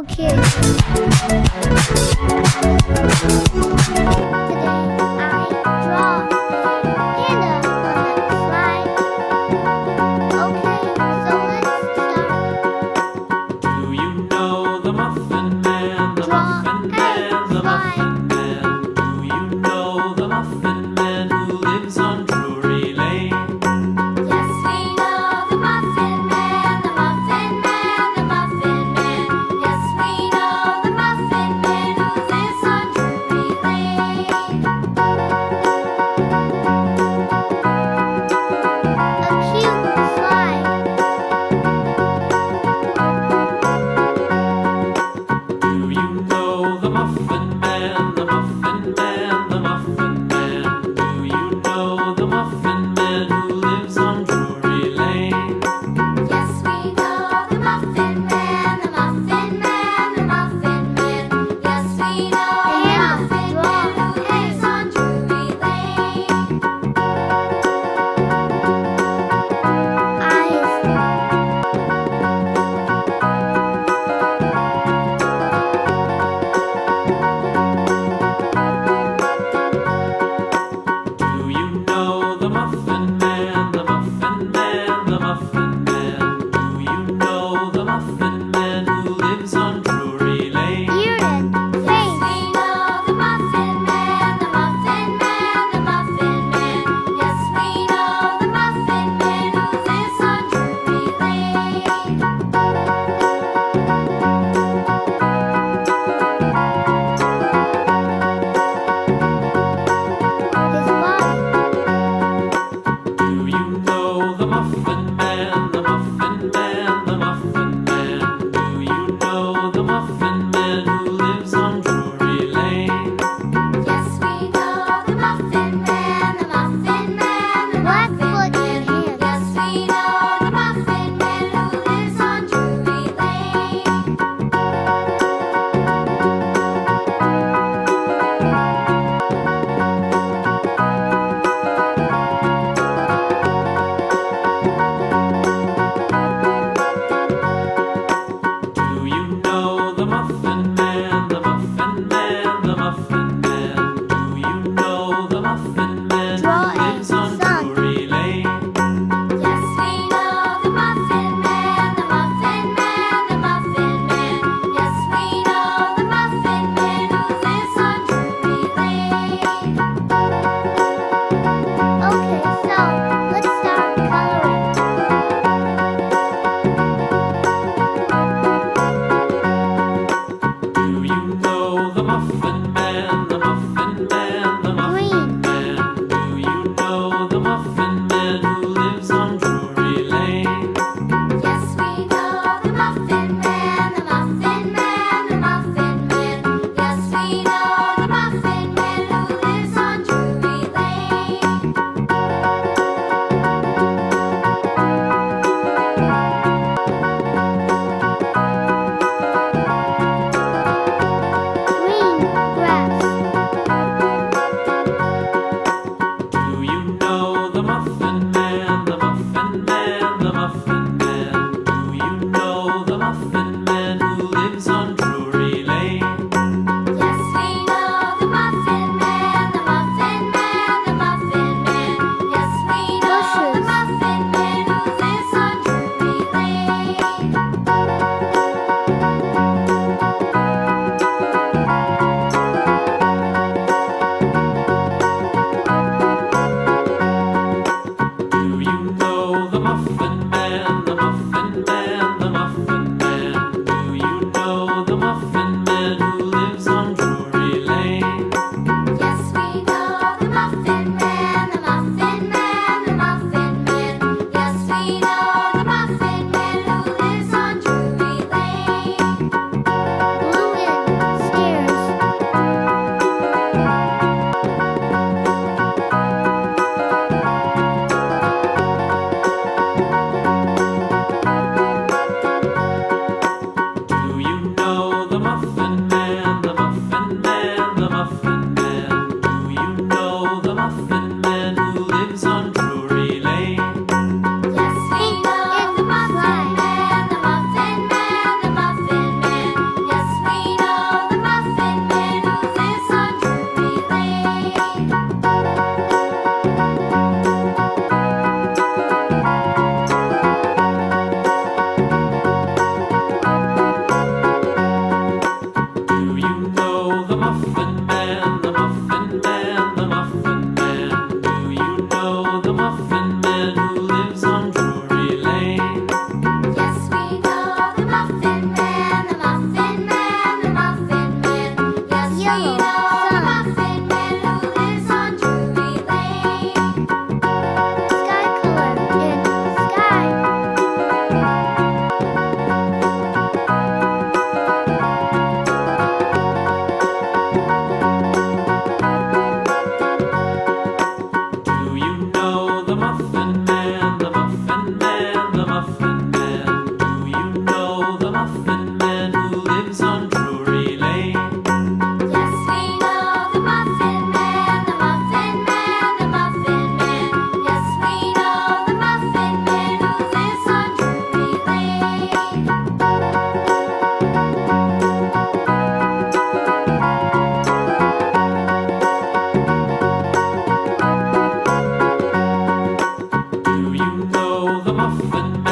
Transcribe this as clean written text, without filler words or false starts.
Hello, kids. Today I draw a panda on the slide. Okay, so let's start. Do you know the Muffin Man? The Muffin Man, the Muffin Man. Do you know the Muffin Man who lives on Drury Lane? Yes, we know the Muffin Man, the Muffin Man, the Muffin Man. Yes, we know the Muffin Man who lives on Drury Lane. A cute slide. Do you know the Muffin Man? The Muffin Man, the Muffin Man. Do you know the Muffin Man who lives on Drury Lane? Yes, we know the Muffin Man, the Muffin Man, the Muffin Man. Yes, we know the Muffin Man who lives on Drury Lane. Eyes. Do you know the Muffin Man? The Muffin Man, the Muffin Man. Do you know the Muffin Man who lives on Drury Lane? Ear and Yes, face. we know the Muffin Man, the Muffin Man, the Muffin Man. Yes, we know the Muffin Man who lives on Drury Lane. His body. Do you know the Muffin Man? The Muffin Man, the Muffin Man. Do you know the Muffin Man who lives on Drury Lane? Yes, we know the Muffin Man, the Muffin Man, the Black Muffin foot and Man. hands. Yes, we know the Muffin Man who lives on Drury Lane. Do you know the Muffin Man? The Muffin Man, the Muffin Man. Do you know the Muffin Man Draw who a lives on sun. Drury Lane? Yes, we know the Muffin Man, the Muffin Man, the Muffin Man. Yes, we know the Muffin Man who lives on Drury Lane. Okay, so let's start coloring. Do you know the Muffin Man? The Muffin Man, the Muffin Green. Man. Do you know the Muffin Man who lives on Drury Lane? Yes, we know the Muffin Man, the Muffin Man, the Muffin Man. Yes, we know the Muffin Man who lives on Drury Lane. Green grass. Do you know the Muffin Man? The Muffin Man, the Muffin Man. Do you know the Muffin Man who lives on Drury Lane? Yes, we know the Muffin Man, the Muffin Man, the Muffin Man. Yes, we know the Bushes. Muffin Man who lives on Drury Lane. Do you know the Muffin Man? The Muffin Man, the Muffin Man. Do you know the Muffin Man.